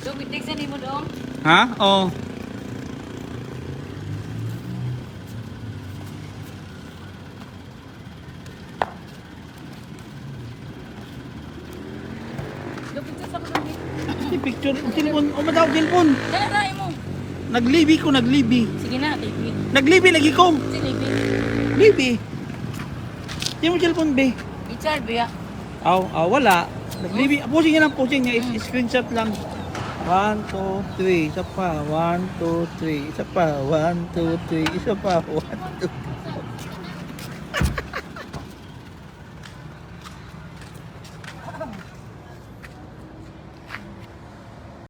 So, bitig sa mo dong. Ha? Oo. So, bitig sa mo dong. Si picture, telepon, o matawag telepon. Kaya na mo. Naglibi ko, naglibi. Sige na, baby. Naglibi lagi ko. Sige, baby. Libi. Di mo telepon, be. Ichar, biya. Wala. Naglibi. Pusing nga lang, pusing nga. Screenshot lang. 1, 2, 3. Isa pa. 1, 2, 3. Isa pa. 1, 2, 3. Isa pa. 1, 2,